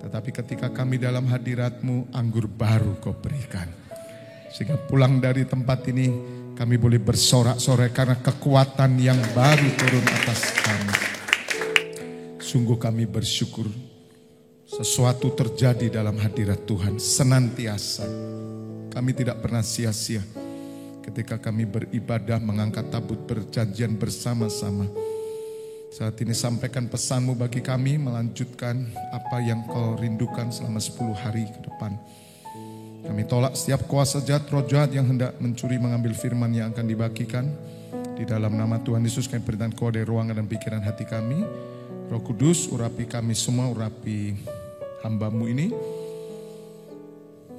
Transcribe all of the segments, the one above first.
Tetapi ketika kami dalam hadirat-Mu, anggur baru Kau berikan. Sehingga pulang dari tempat ini kami boleh bersorak-sorai karena kekuatan yang baru turun atas kami. Sungguh kami bersyukur sesuatu terjadi dalam hadirat Tuhan senantiasa. Kami tidak pernah sia-sia ketika kami beribadah mengangkat tabut perjanjian bersama-sama. Saat ini sampaikan pesan-Mu bagi kami, melanjutkan apa yang Kau rindukan selama 10 hari ke depan. Kami tolak setiap kuasa jahat, roh jahat yang hendak mencuri mengambil firman yang akan dibagikan. Di dalam nama Tuhan Yesus kami perintahkan Kau dari ruangan dan pikiran hati kami. Roh Kudus, urapi kami semua, urapi hamba-Mu ini.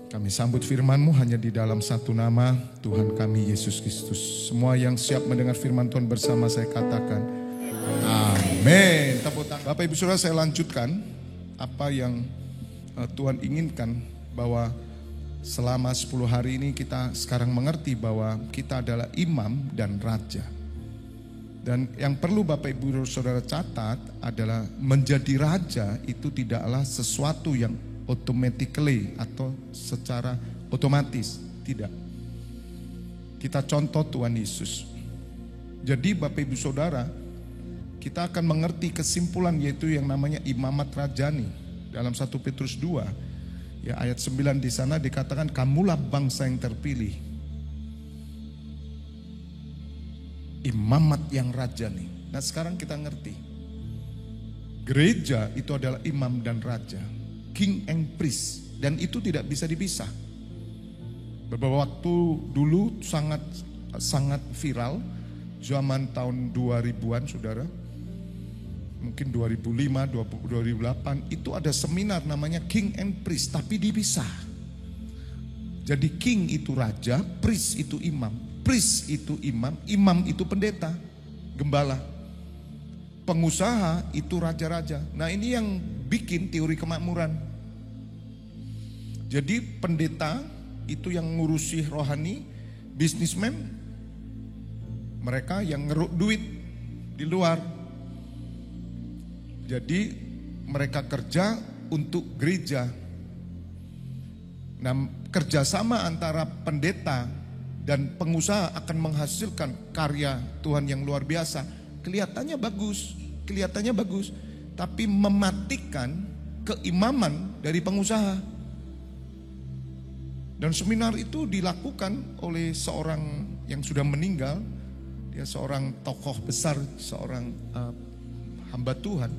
Kami sambut firman-Mu hanya di dalam satu nama, Tuhan kami Yesus Kristus. Semua yang siap mendengar firman Tuhan bersama saya katakan, amin. Tepuk tangan. Bapak Ibu Saudara, saya lanjutkan apa yang Tuhan inginkan, bahwa selama 10 hari ini kita sekarang mengerti bahwa kita adalah imam dan raja. Dan yang perlu Bapak Ibu Saudara catat adalah menjadi raja itu tidaklah sesuatu yang automatically atau secara otomatis. Tidak. Kita contoh Tuhan Yesus. Jadi Bapak Ibu Saudara, kita akan mengerti kesimpulan yaitu yang namanya imamat rajani. Dalam 1 Petrus 2 ya ayat 9 di sana dikatakan kamulah bangsa yang terpilih. Imamat yang rajani. Nah sekarang kita ngerti. Gereja itu adalah imam dan raja. King and priest. Dan itu tidak bisa dipisah. Beberapa waktu dulu sangat viral. Zaman tahun 2000-an saudara. Mungkin 2005, 2008 itu ada seminar namanya King and Priest, tapi dipisah. Jadi king itu raja, priest itu imam. Priest itu imam, imam itu pendeta, gembala. Pengusaha itu raja-raja. Nah ini yang bikin teori kemakmuran. Jadi pendeta itu yang ngurusi rohani, bisnismen, mereka yang ngeruk duit di luar. Jadi mereka kerja untuk gereja. Nah, kerjasama antara pendeta dan pengusaha akan menghasilkan karya Tuhan yang luar biasa. Kelihatannya bagus, tapi mematikan keimaman dari pengusaha. Dan seminar itu dilakukan oleh seorang yang sudah meninggal. Dia seorang tokoh besar, seorang hamba Tuhan.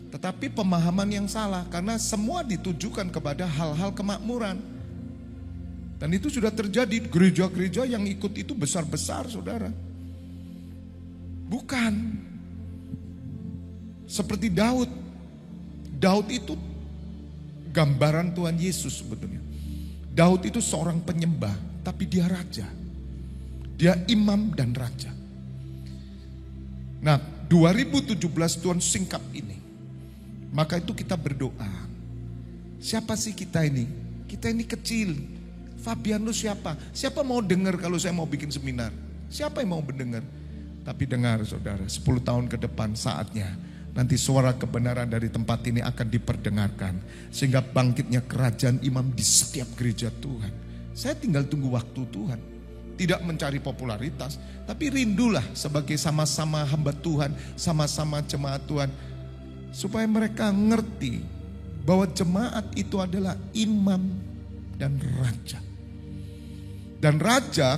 Tetapi pemahaman yang salah karena semua ditujukan kepada hal-hal kemakmuran. Dan itu sudah terjadi, gereja-gereja yang ikut itu besar-besar saudara. Bukan. Seperti Daud. Daud itu gambaran Tuhan Yesus sebetulnya. Daud itu seorang penyembah, tapi dia raja. Dia imam dan raja. Nah 2017 Tuhan singkap ini. Maka itu kita berdoa. Siapa sih kita ini? Kita ini kecil. Fabian lu siapa? Siapa mau dengar kalau saya mau bikin seminar? Siapa yang mau mendengar? Tapi dengar saudara, 10 tahun ke depan saatnya. Nanti suara kebenaran dari tempat ini akan diperdengarkan. Sehingga bangkitnya kerajaan imam di setiap gereja Tuhan. Saya tinggal tunggu waktu Tuhan. Tidak mencari popularitas. Tapi rindulah sebagai sama-sama hamba Tuhan. Sama-sama jemaat Tuhan. Supaya mereka ngerti bahwa jemaat itu adalah imam dan raja. Dan raja,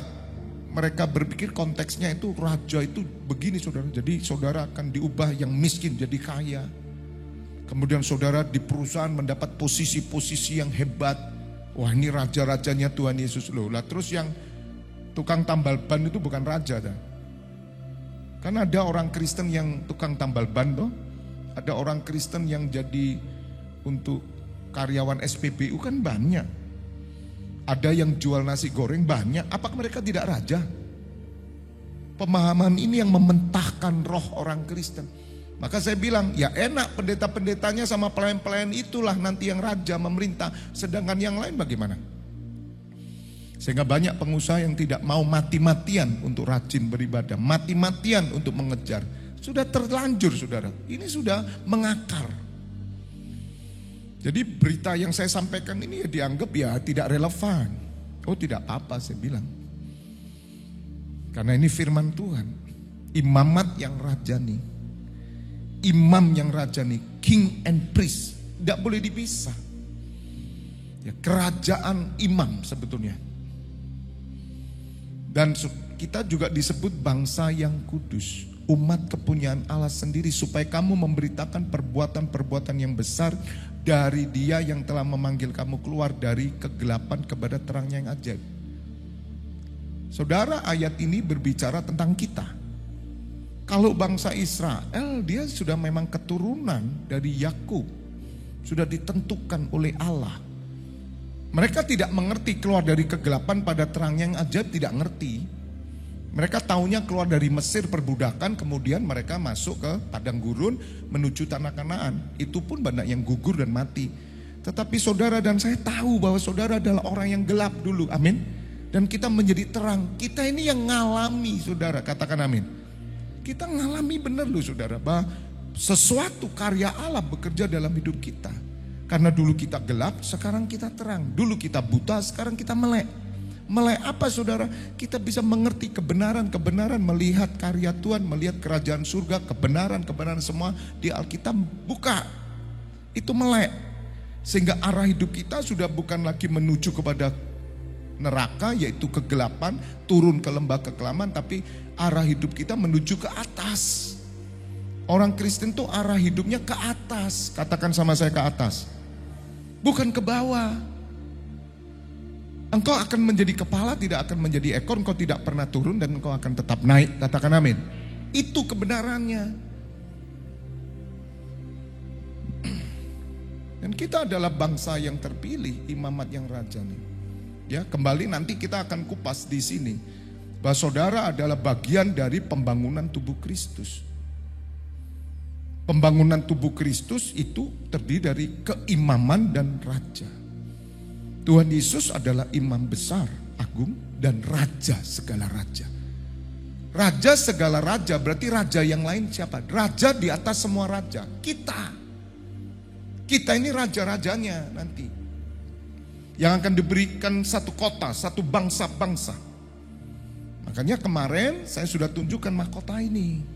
mereka berpikir konteksnya itu raja itu begini saudara. Jadi saudara akan diubah yang miskin jadi kaya. Kemudian saudara di perusahaan mendapat posisi-posisi yang hebat. Wah ini raja-rajanya Tuhan Yesus loh. Lah terus yang tukang tambal ban itu bukan raja. Karena ada orang Kristen yang tukang tambal ban toh. Ada orang Kristen yang jadi untuk karyawan SPBU kan banyak. Ada yang jual nasi goreng banyak. Apakah mereka tidak raja? Pemahaman ini yang mementahkan roh orang Kristen. Maka saya bilang ya enak pendeta-pendetanya sama pelayan-pelayan itulah nanti yang raja memerintah. Sedangkan yang lain bagaimana? Sehingga banyak pengusaha yang tidak mau mati-matian untuk rajin beribadah. Mati-matian untuk mengejar. Sudah terlanjur saudara, ini sudah mengakar. Jadi berita yang saya sampaikan ini ya dianggap ya tidak relevan. Oh tidak apa-apa saya bilang. Karena ini firman Tuhan. Imamat yang rajani. Imam yang rajani. King and priest. Tidak boleh dipisah. Ya, kerajaan imam sebetulnya. Dan kita juga disebut bangsa yang kudus. Umat kepunyaan Allah sendiri. Supaya kamu memberitakan perbuatan-perbuatan yang besar dari Dia yang telah memanggil kamu keluar dari kegelapan kepada terangnya yang ajaib. Saudara, ayat ini berbicara tentang kita. Kalau bangsa Israel, dia sudah memang keturunan dari Yakub, sudah ditentukan oleh Allah. Mereka tidak mengerti keluar dari kegelapan pada terangnya yang ajaib, tidak ngerti. Mereka taunya keluar dari Mesir perbudakan, kemudian mereka masuk ke padang gurun menuju tanah Kanaan. Itu pun banyak yang gugur dan mati. Tetapi saudara dan saya tahu bahwa saudara adalah orang yang gelap dulu, amin. Dan kita menjadi terang. Kita ini yang ngalami, saudara, katakan amin. Kita ngalami benar loh saudara, bahwa sesuatu karya Allah bekerja dalam hidup kita. Karena dulu kita gelap, sekarang kita terang. Dulu kita buta, sekarang kita melek. Melek apa saudara? Kita bisa mengerti kebenaran-kebenaran, melihat karya Tuhan, melihat kerajaan surga, kebenaran-kebenaran semua di Alkitab buka. Itu melek. Sehingga arah hidup kita sudah bukan lagi menuju kepada neraka, yaitu kegelapan, turun ke lembah kekelaman, tapi arah hidup kita menuju ke atas. Orang Kristen tuh arah hidupnya ke atas. Katakan sama saya, ke atas. Bukan ke bawah. Engkau akan menjadi kepala, tidak akan menjadi ekor. Engkau tidak pernah turun dan engkau akan tetap naik. Katakan amin. Itu kebenarannya. Dan kita adalah bangsa yang terpilih, imamat yang rajani. Ya, kembali nanti kita akan kupas di sini bahwa saudara adalah bagian dari pembangunan tubuh Kristus. Pembangunan tubuh Kristus itu terdiri dari keimaman dan raja. Tuhan Yesus adalah imam besar, agung, dan raja segala raja. Raja segala raja berarti raja yang lain siapa? Raja di atas semua raja. Kita ini raja-rajanya nanti. Yang akan diberikan satu kota, satu bangsa-bangsa. Makanya kemarin saya sudah tunjukkan mahkota ini.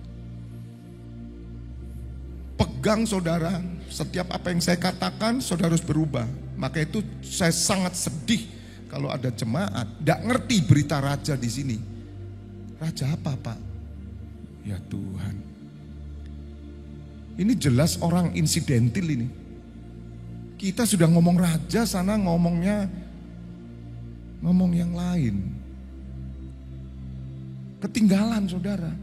Pegang saudara, setiap apa yang saya katakan saudara harus berubah. Maka itu saya sangat sedih kalau ada jemaat tidak ngerti berita raja di sini. Raja apa Pak? Ya Tuhan. Ini jelas orang insidentil ini. Kita sudah ngomong raja, sana ngomong yang lain. Ketinggalan saudara.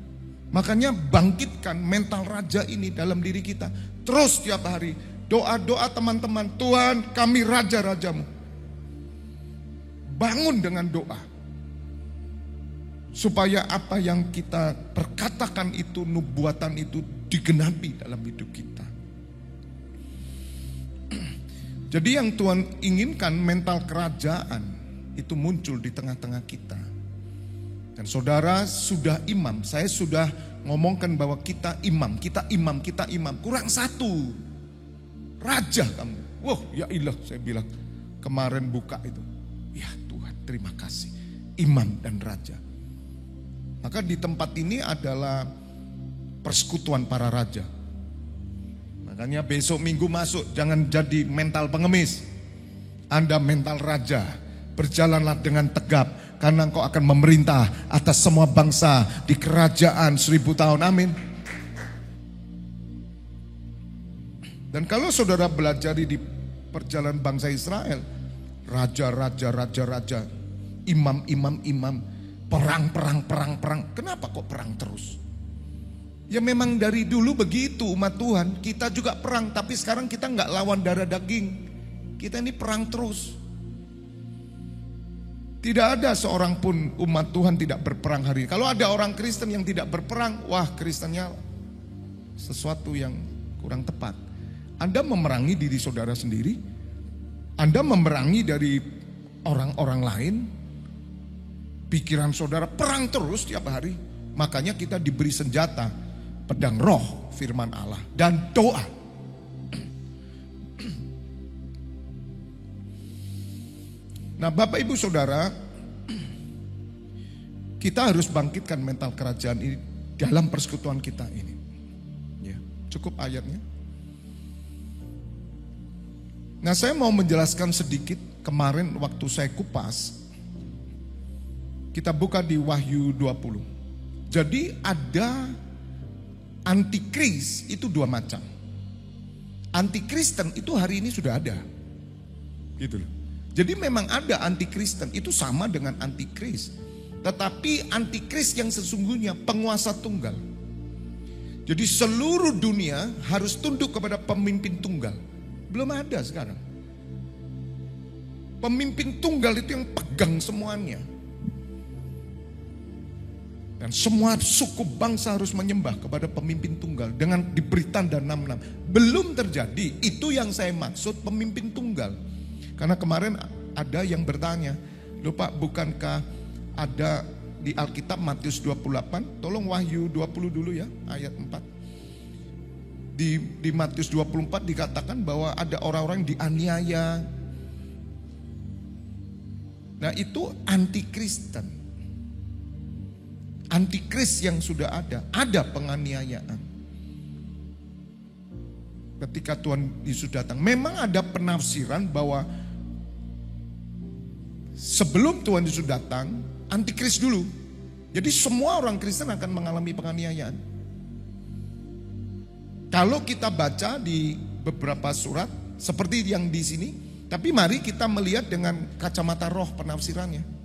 Makanya bangkitkan mental raja ini dalam diri kita. Terus tiap hari doa-doa teman-teman, Tuhan kami raja-rajamu. Bangun dengan doa. Supaya apa yang kita perkatakan itu, nubuatan itu digenapi dalam hidup kita. Jadi yang Tuhan inginkan mental kerajaan itu muncul di tengah-tengah kita. Dan saudara sudah imam, saya sudah ngomongkan bahwa kita imam. Kurang satu. Raja kamu. Wah ya ilah saya bilang kemarin buka itu. Ya Tuhan terima kasih. Imam dan raja. Maka di tempat ini adalah persekutuan para raja. Makanya besok minggu masuk jangan jadi mental pengemis. Anda mental raja. Berjalanlah dengan tegap. Karena engkau akan memerintah atas semua bangsa di kerajaan 1000 tahun. Amin. Dan kalau saudara belajar di perjalanan bangsa Israel, raja, imam, perang. Kenapa kok perang terus? Ya memang dari dulu begitu umat Tuhan. Kita juga perang, tapi sekarang kita nggak lawan darah daging. Kita ini perang terus. Tidak ada seorang pun umat Tuhan tidak berperang hari ini. Kalau ada orang Kristen yang tidak berperang, wah Kristennya sesuatu yang kurang tepat. Anda memerangi diri saudara sendiri, Anda memerangi dari orang-orang lain, pikiran saudara perang terus tiap hari. Makanya kita diberi senjata, pedang roh, firman Allah, dan doa. Nah, Bapak Ibu Saudara, kita harus bangkitkan mental kerajaan ini dalam persekutuan kita ini. Ya, cukup ayatnya. Nah, saya mau menjelaskan sedikit kemarin waktu saya kupas. Kita buka di Wahyu 20. Jadi ada antikris itu dua macam. Antikristen itu hari ini sudah ada. Gitu loh. Jadi memang ada antikristen, itu sama dengan antikris. Tetapi antikris yang sesungguhnya penguasa tunggal. Jadi seluruh dunia harus tunduk kepada pemimpin tunggal. Belum ada sekarang. Pemimpin tunggal itu yang pegang semuanya. Dan semua suku bangsa harus menyembah kepada pemimpin tunggal dengan diberi tanda 66. Belum terjadi, itu yang saya maksud pemimpin tunggal. Karena kemarin ada yang bertanya, "Loh Pak, bukankah ada di Alkitab Matius 28, tolong Wahyu 20 dulu ya, ayat 4. Di Matius 24 dikatakan bahwa ada orang-orang yang dianiaya. Nah, itu antikristen. Antikris yang sudah ada penganiayaan. Ketika Tuhan Yesus datang, memang ada penafsiran bahwa sebelum Tuhan Yesus datang, antikris dulu. Jadi semua orang Kristen akan mengalami penganiayaan. Kalau kita baca di beberapa surat seperti yang di sini, tapi mari kita melihat dengan kacamata roh penafsirannya.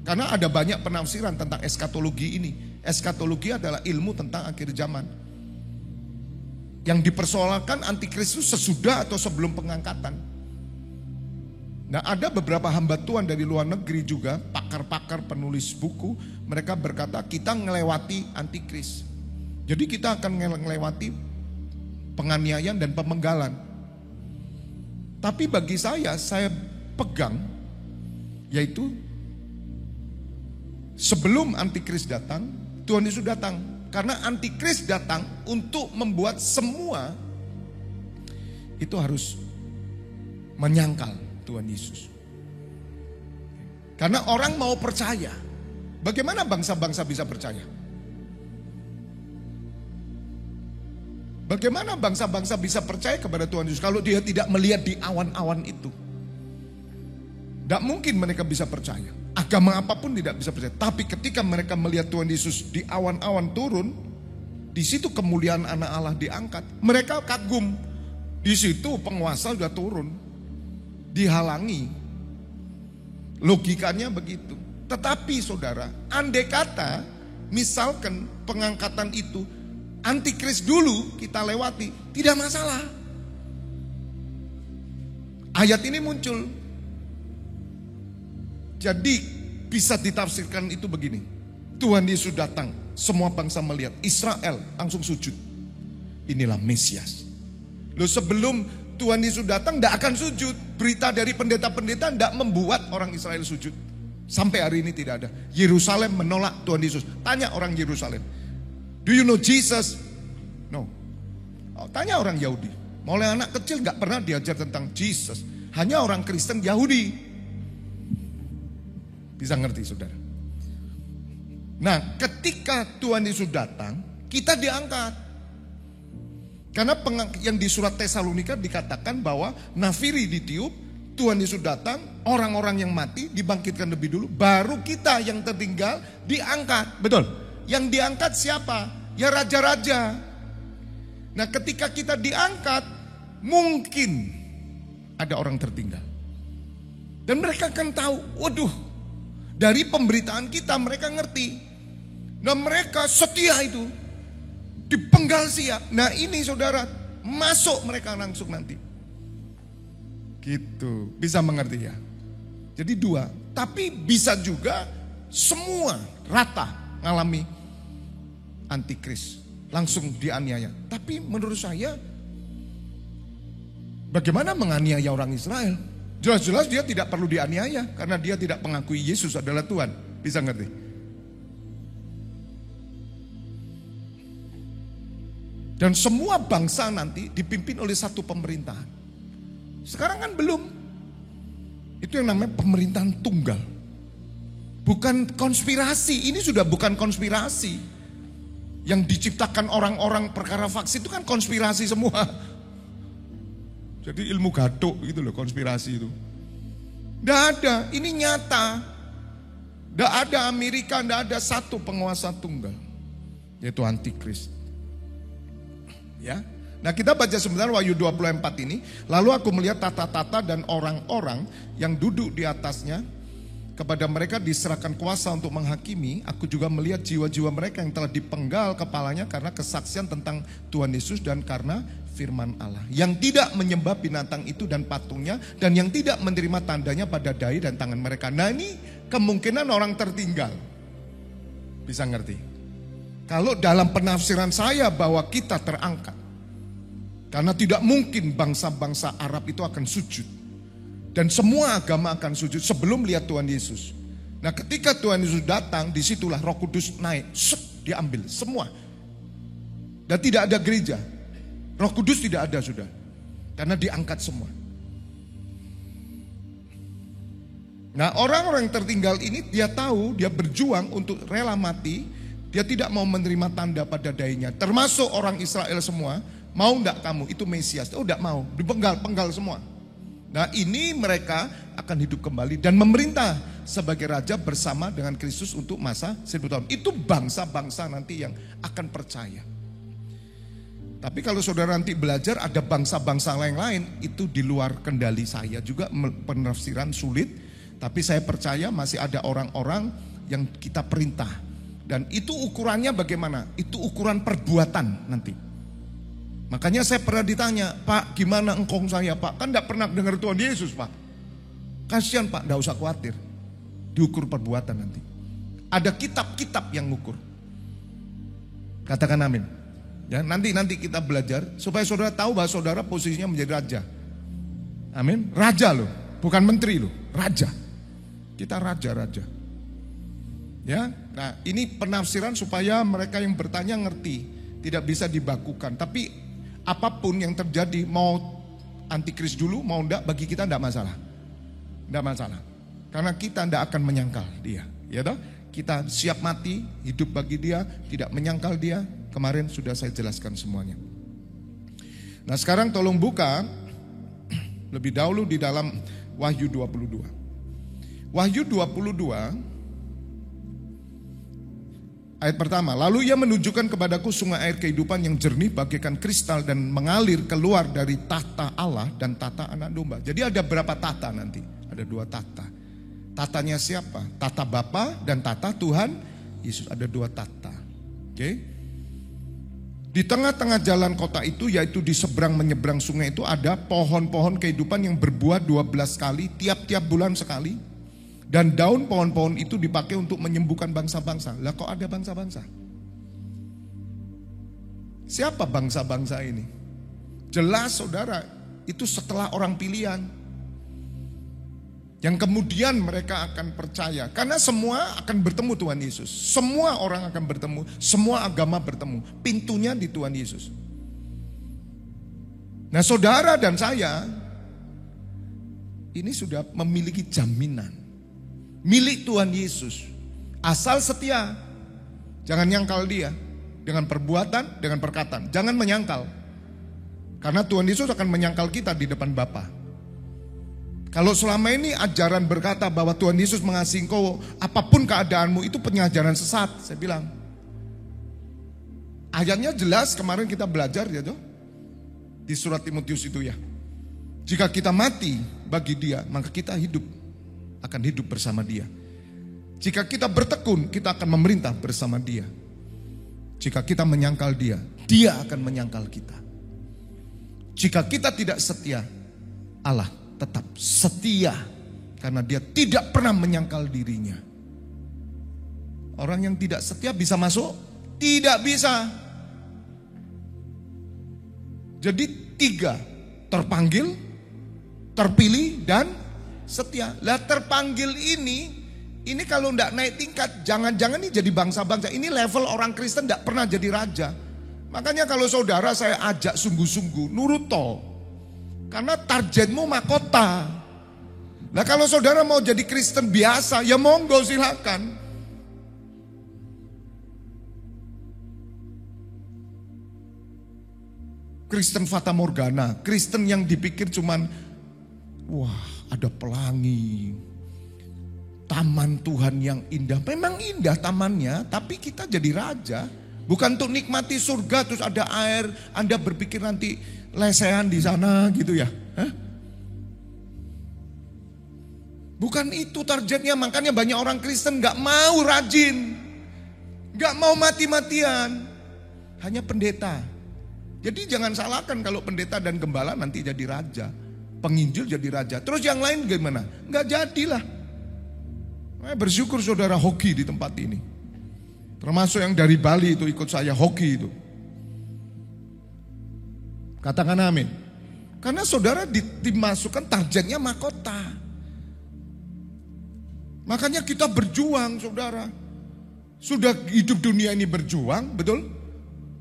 Karena ada banyak penafsiran tentang eskatologi ini. Eskatologi adalah ilmu tentang akhir zaman. Yang dipersoalkan antikris itu sesudah atau sebelum pengangkatan. Nah, ada beberapa hamba Tuhan dari luar negeri juga, pakar-pakar penulis buku, mereka berkata kita ngelewati antikris. Jadi kita akan ngelewati penganiayaan dan pemenggalan. Tapi bagi saya pegang, yaitu sebelum antikris datang, Tuhan Yesus datang. Karena antikris datang untuk membuat semua itu harus menyangkal Tuhan Yesus. Karena orang mau percaya. Bagaimana bangsa-bangsa bisa percaya? Bagaimana bangsa-bangsa bisa percaya kepada Tuhan Yesus kalau dia tidak melihat di awan-awan itu? Tidak mungkin mereka bisa percaya. Agama apapun tidak bisa percaya. Tapi ketika mereka melihat Tuhan Yesus di awan-awan turun, di situ kemuliaan anak Allah diangkat. Mereka kagum. Di situ penguasa sudah turun. Dihalangi. Logikanya begitu. Tetapi saudara, andai kata misalkan pengangkatan itu antikris dulu kita lewati, tidak masalah. Ayat ini muncul. Jadi bisa ditafsirkan itu begini. Tuhan Yesus datang, semua bangsa melihat, Israel langsung sujud. Inilah Mesias. Loh, sebelum Tuhan Yesus datang tidak akan sujud. Berita dari pendeta-pendeta tidak membuat orang Israel sujud. Sampai hari ini tidak ada. Yerusalem menolak Tuhan Yesus. Tanya orang Yerusalem, do you know Jesus? No. Tanya orang Yahudi. Mulai anak kecil gak pernah diajar tentang Jesus. Hanya orang Kristen Yahudi. Bisa ngerti saudara. Nah, ketika Tuhan Yesus datang, kita diangkat. Karena yang di surat Tesalonika dikatakan bahwa nafiri ditiup, Tuhan Yesus datang, orang-orang yang mati dibangkitkan lebih dulu, baru kita yang tertinggal diangkat. Betul? Yang diangkat siapa? Ya raja-raja. Nah, ketika kita diangkat, mungkin ada orang tertinggal. Dan mereka akan tahu, waduh, dari pemberitaan kita mereka ngerti. Nah, mereka setia itu, dipenggal siap. Nah, ini saudara, masuk mereka langsung nanti. Gitu, bisa mengerti ya. Jadi dua, tapi bisa juga semua rata ngalami antikris, langsung dianiaya. Tapi menurut saya, bagaimana menganiaya orang Israel? Jelas-jelas dia tidak perlu dianiaya karena dia tidak mengakui Yesus adalah Tuhan. Bisa ngerti? Dan semua bangsa nanti dipimpin oleh satu pemerintahan. Sekarang kan belum. Itu yang namanya pemerintahan tunggal. Bukan konspirasi, ini sudah bukan konspirasi. Yang diciptakan orang-orang perkara vaksin itu kan konspirasi semua. Jadi ilmu gadok gitu loh, konspirasi itu. Tidak ada, ini nyata. Tidak ada Amerika, tidak ada satu penguasa tunggal, yaitu antikris. Ya. Nah kita baca sebentar Wahyu 24 ini. Lalu aku melihat tata-tata dan orang-orang yang duduk di atasnya. Kepada mereka diserahkan kuasa untuk menghakimi. Aku juga melihat jiwa-jiwa mereka yang telah dipenggal kepalanya karena kesaksian tentang Tuhan Yesus dan karena firman Allah. Yang tidak menyembah binatang itu dan patungnya, dan yang tidak menerima tandanya pada dahi dan tangan mereka. Nah ini kemungkinan orang tertinggal. Bisa ngerti? Kalau dalam penafsiran saya bahwa kita terangkat. Karena tidak mungkin bangsa-bangsa Arab itu akan sujud. Dan semua agama akan sujud sebelum lihat Tuhan Yesus. Nah ketika Tuhan Yesus datang, disitulah Roh Kudus naik, diambil semua. Dan tidak ada gereja. Roh Kudus tidak ada sudah. Karena diangkat semua. Nah orang-orang yang tertinggal ini dia tahu, dia berjuang untuk rela mati. Dia tidak mau menerima tanda pada dahinya. Termasuk orang Israel semua. Mau enggak kamu? Itu Mesias. Oh enggak mau, dipenggal semua. Nah ini mereka akan hidup kembali dan memerintah sebagai raja bersama dengan Kristus untuk masa 1000 tahun. Itu bangsa-bangsa nanti yang akan percaya. Tapi kalau saudara nanti belajar ada bangsa-bangsa lain-lain, itu di luar kendali saya juga, penafsiran sulit. Tapi saya percaya masih ada orang-orang yang kita perintah. Dan itu ukurannya bagaimana? Itu ukuran perbuatan nanti. Makanya saya pernah ditanya, Pak gimana engkong saya Pak? Kan gak pernah dengar Tuhan Yesus Pak. Kasihan Pak, gak usah khawatir. Diukur perbuatan nanti. Ada kitab-kitab yang ngukur. Katakan amin. Ya, nanti kita belajar supaya saudara tahu bahwa saudara posisinya menjadi raja. Amin. Raja loh, bukan menteri loh, raja. Kita raja-raja. Ya, nah ini penafsiran supaya mereka yang bertanya ngerti, tidak bisa dibakukan. Tapi apapun yang terjadi, mau antikris dulu, mau enggak, bagi kita enggak masalah. Enggak masalah. Karena kita enggak akan menyangkal dia, ya toh? Kita siap mati, hidup bagi dia, tidak menyangkal dia. Kemarin sudah saya jelaskan semuanya. Nah, sekarang tolong buka lebih dahulu di dalam Wahyu 22. Wahyu 22 ayat pertama, lalu ia menunjukkan kepadaku sungai air kehidupan yang jernih bagaikan kristal dan mengalir keluar dari tahta Allah dan tahta anak domba. Jadi ada berapa tahta nanti? Ada 2 tahta. Tatanya siapa? Tahta Bapa dan tahta Tuhan Yesus. Ada 2 tahta. Oke? Di tengah-tengah jalan kota itu, yaitu di seberang menyeberang sungai itu, ada pohon-pohon kehidupan yang berbuah 12 kali, tiap-tiap bulan sekali. Dan daun pohon-pohon itu dipakai untuk menyembuhkan bangsa-bangsa. Lah kok ada bangsa-bangsa? Siapa bangsa-bangsa ini? Jelas saudara, itu setelah orang pilihan. Yang kemudian mereka akan percaya. Karena semua akan bertemu Tuhan Yesus. Semua orang akan bertemu, semua agama bertemu. Pintunya di Tuhan Yesus. Nah saudara dan saya, ini sudah memiliki jaminan. Milik Tuhan Yesus. Asal setia. Jangan nyangkal dia. Dengan perbuatan, dengan perkataan. Jangan menyangkal. Karena Tuhan Yesus akan menyangkal kita di depan Bapa. Kalau selama ini ajaran berkata bahwa Tuhan Yesus mengasihi engkau, apapun keadaanmu, itu pengajaran sesat. Saya bilang. Ayatnya jelas, kemarin kita belajar ya, di surat Timotius itu ya. Jika kita mati bagi dia, maka kita hidup. Akan hidup bersama dia. Jika kita bertekun, kita akan memerintah bersama dia. Jika kita menyangkal dia, dia akan menyangkal kita. Jika kita tidak setia, Allah tetap setia. Karena dia tidak pernah menyangkal dirinya. Orang yang tidak setia bisa masuk? Tidak bisa. Jadi 3, terpanggil, terpilih, dan setia. Lah terpanggil ini kalau enggak naik tingkat, jangan-jangan ini jadi bangsa-bangsa. Ini level orang Kristen enggak pernah jadi raja. Makanya kalau saudara saya ajak sungguh-sungguh, nurut toh. Karena targetmu mahkota. Nah kalau saudara mau jadi Kristen biasa, ya monggo silakan. Kristen Fata Morgana, Kristen yang dipikir cuman, wah ada pelangi, taman Tuhan yang indah. Memang indah tamannya, tapi kita jadi raja. Bukan untuk nikmati surga terus ada air, Anda berpikir nanti lesehan di sana gitu ya. Hah? Bukan itu targetnya, makanya banyak orang Kristen gak mau rajin, gak mau mati-matian, hanya pendeta. Jadi jangan salahkan kalau pendeta dan gembala nanti jadi raja, penginjil jadi raja. Terus yang lain gimana? Gak jadilah. Bersyukur saudara hoki di tempat ini. Termasuk yang dari Bali itu ikut saya hoki itu. Katakan amin. Karena saudara dimasukkan targetnya mahkota. Makanya kita berjuang saudara. Sudah hidup dunia ini berjuang, betul?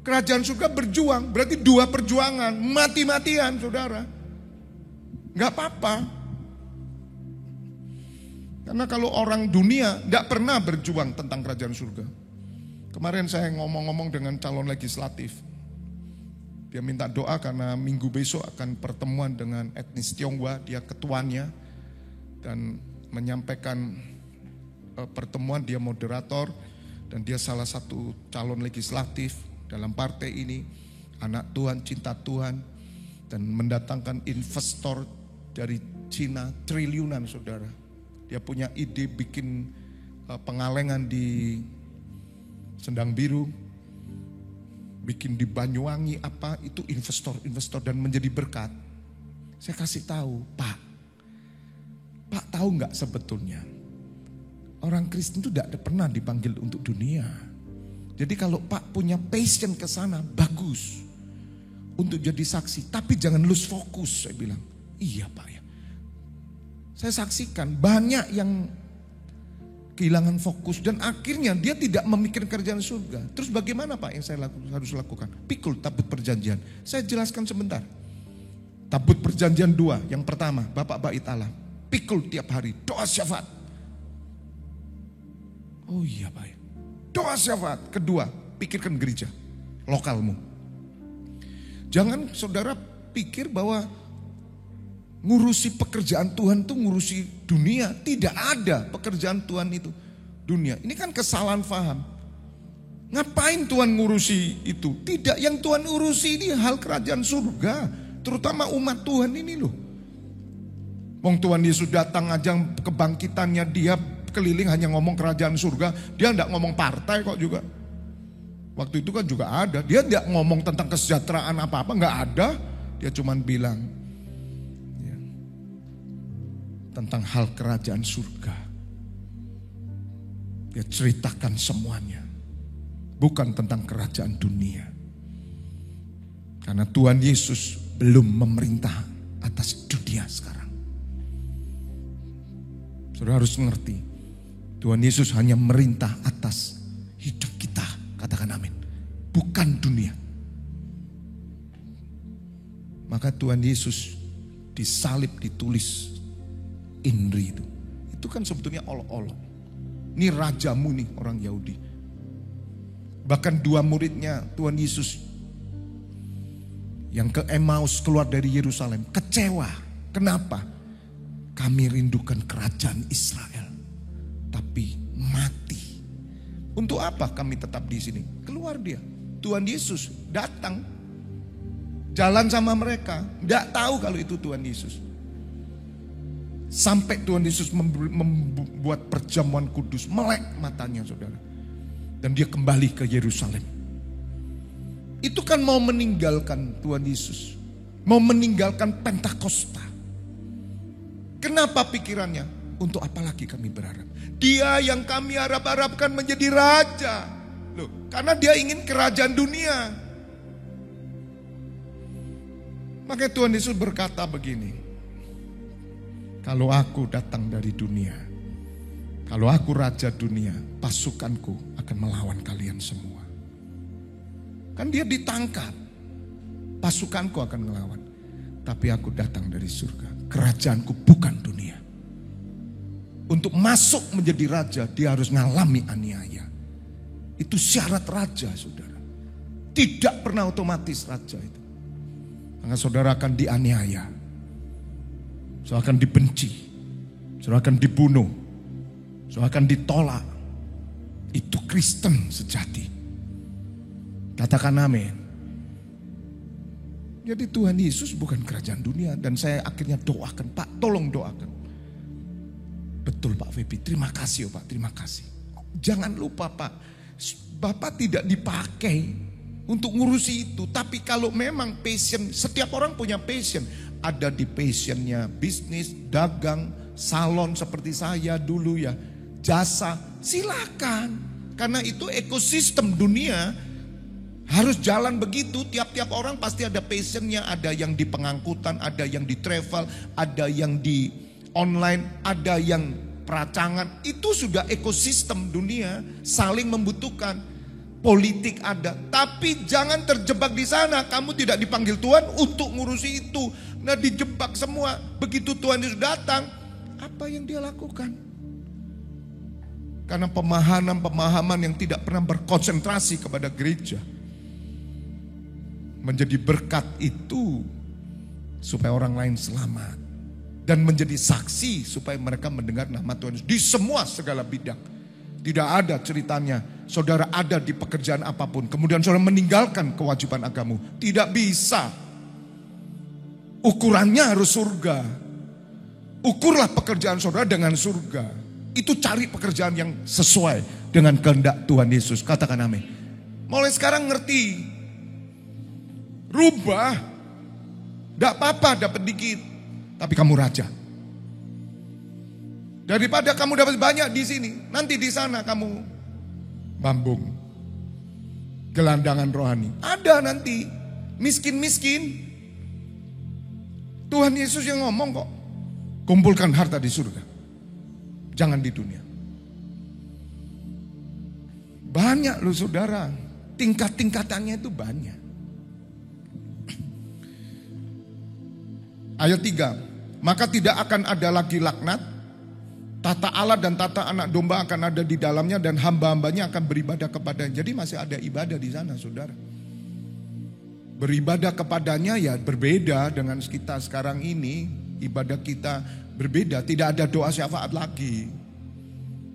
Kerajaan surga berjuang, berarti dua perjuangan, mati-matian saudara. Gak apa-apa. Karena kalau orang dunia gak pernah berjuang tentang kerajaan surga. Kemarin saya ngomong-ngomong dengan calon legislatif. Dia minta doa karena minggu besok akan pertemuan dengan etnis Tionghoa, dia ketuanya. Dan menyampaikan pertemuan, dia moderator. Dan dia salah satu calon legislatif dalam partai ini. Anak Tuhan, cinta Tuhan. Dan mendatangkan investor dari Cina triliunan saudara. Dia punya ide bikin pengalengan di Sendang Biru, bikin di Banyuwangi apa, itu investor dan menjadi berkat. Saya kasih tahu, Pak tahu nggak sebetulnya orang Kristen itu tidak pernah dipanggil untuk dunia. Jadi kalau Pak punya passion ke sana, bagus untuk jadi saksi, tapi jangan lose fokus. Saya bilang, iya Pak ya. Saya saksikan banyak yang kehilangan fokus dan akhirnya dia tidak memikirkan kerjaan surga. Terus bagaimana Pak yang saya harus lakukan? Pikul tabut perjanjian. Saya jelaskan sebentar. Tabut perjanjian 2, yang pertama Bapak Bait Allah. Pikul tiap hari, doa syafaat. Oh iya Pak. Doa syafaat. Kedua, pikirkan gereja lokalmu. Jangan saudara pikir bahwa ngurusi pekerjaan Tuhan itu ngurusi dunia. Tidak ada pekerjaan Tuhan itu dunia. Ini kan kesalahan faham. Ngapain Tuhan ngurusi itu? Tidak, yang Tuhan urusi ini hal kerajaan surga. Terutama umat Tuhan ini loh. Wong Tuhan Yesus datang aja kebangkitannya, dia keliling hanya ngomong kerajaan surga. Dia enggak ngomong partai kok juga. Waktu itu kan juga ada. Dia enggak ngomong tentang kesejahteraan apa-apa, enggak ada. Dia cuman bilang tentang hal kerajaan surga. Dia ceritakan semuanya. Bukan tentang kerajaan dunia. Karena Tuhan Yesus belum memerintah atas dunia sekarang. Saudara harus mengerti. Tuhan Yesus hanya merintah atas hidup kita. Katakan amin. Bukan dunia. Maka Tuhan Yesus disalib, ditulis Inri itu. Itu kan sebetulnya olok-olok. Ini rajamu nih orang Yahudi. Bahkan 2 muridnya Tuhan Yesus yang ke Emmaus keluar dari Yerusalem kecewa. Kenapa? Kami rindukan kerajaan Israel, tapi mati. Untuk apa kami tetap di sini? Keluar dia. Tuhan Yesus datang, jalan sama mereka. Tidak tahu kalau itu Tuhan Yesus. Sampai Tuhan Yesus membuat perjamuan kudus, melek matanya saudara. Dan dia kembali ke Yerusalem. Itu kan mau meninggalkan Tuhan Yesus. Mau meninggalkan Pentakosta. Kenapa pikirannya? Untuk apa lagi kami berharap? Dia yang kami harap-harapkan menjadi raja. Loh, karena dia ingin kerajaan dunia. Maka Tuhan Yesus berkata begini. Kalau aku datang dari dunia, kalau aku raja dunia, pasukanku akan melawan kalian semua. Kan dia ditangkap, pasukanku akan melawan. Tapi aku datang dari surga, kerajaanku bukan dunia. Untuk masuk menjadi raja, dia harus ngalami aniaya. Itu syarat raja, saudara. Tidak pernah otomatis raja itu. Maka saudara akan dianiaya. Saudara akan dibenci. Saudara akan dibunuh. Saudara akan ditolak. Itu Kristen sejati. Katakan amin. Jadi Tuhan Yesus bukan kerajaan dunia. Dan saya akhirnya doakan, Pak tolong doakan. Betul Pak Febi, terima kasih Pak, terima kasih. Jangan lupa Pak, Bapak tidak dipakai untuk ngurusi itu. Tapi kalau memang passion, setiap orang punya passion. Ada di passionnya bisnis, dagang, salon seperti saya dulu ya. Jasa, silakan. Karena itu ekosistem dunia harus jalan begitu. Tiap-tiap orang pasti ada passionnya. Ada yang di pengangkutan, ada yang di travel, ada yang di online, ada yang peracangan. Itu sudah ekosistem dunia, saling membutuhkan. Politik ada, tapi jangan terjebak di sana. Kamu tidak dipanggil Tuhan untuk ngurusi itu. Nah, dijebak semua. Begitu Tuhan Yesus datang, apa yang dia lakukan? Karena pemahaman yang tidak pernah berkonsentrasi kepada gereja. Menjadi berkat itu supaya orang lain selamat. Dan menjadi saksi supaya mereka mendengar nama Tuhan Yesus di semua segala bidang. Tidak ada ceritanya saudara ada di pekerjaan apapun, kemudian saudara meninggalkan kewajiban agamamu. Tidak bisa. Ukurannya harus surga. Ukurlah pekerjaan saudara dengan surga. Itu cari pekerjaan yang sesuai dengan kehendak Tuhan Yesus. Katakan amin. Mulai sekarang ngerti. Rubah. Tidak apa-apa dapat dikit. Tapi kamu raja. Daripada kamu dapat banyak di sini, nanti di sana kamu bambung. Gelandangan rohani. Ada nanti miskin-miskin. Tuhan Yesus yang ngomong kok. Kumpulkan harta di surga. Jangan di dunia. Banyak loh saudara. Tingkat-tingkatannya itu banyak. Ayat 3. Maka tidak akan ada lagi laknat. Tata Allah dan tata anak domba akan ada di dalamnya. Dan hamba-hambanya akan beribadah kepadanya. Jadi masih ada ibadah di sana saudara. Beribadah kepadanya ya berbeda dengan kita sekarang ini. Ibadah kita berbeda. Tidak ada doa syafaat lagi.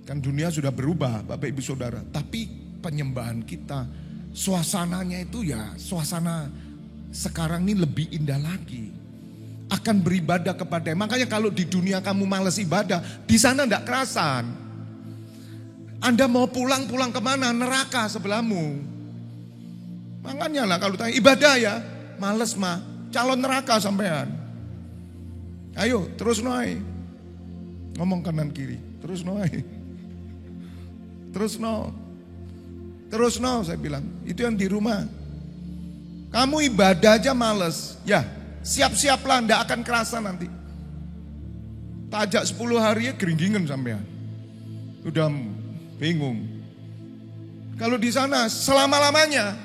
Kan dunia sudah berubah Bapak Ibu Saudara. Tapi penyembahan kita, suasananya itu ya suasana sekarang ini lebih indah lagi. Akan beribadah kepada. Makanya kalau di dunia kamu malas ibadah, di sana enggak kerasan. Anda mau pulang kemana? Neraka sebelahmu. Makanya lah kalau tanya ibadah ya, males mah, calon neraka sampean. Ayo terus noy. Ngomong kanan kiri, terus noy. Terus no saya bilang. Itu yang di rumah. Kamu ibadah aja males, ya. Siap-siaplah, ndak akan kerasa nanti. Tajak 10 hari ya geringgingan sampean. Udah bingung. Kalau di sana selama-lamanya.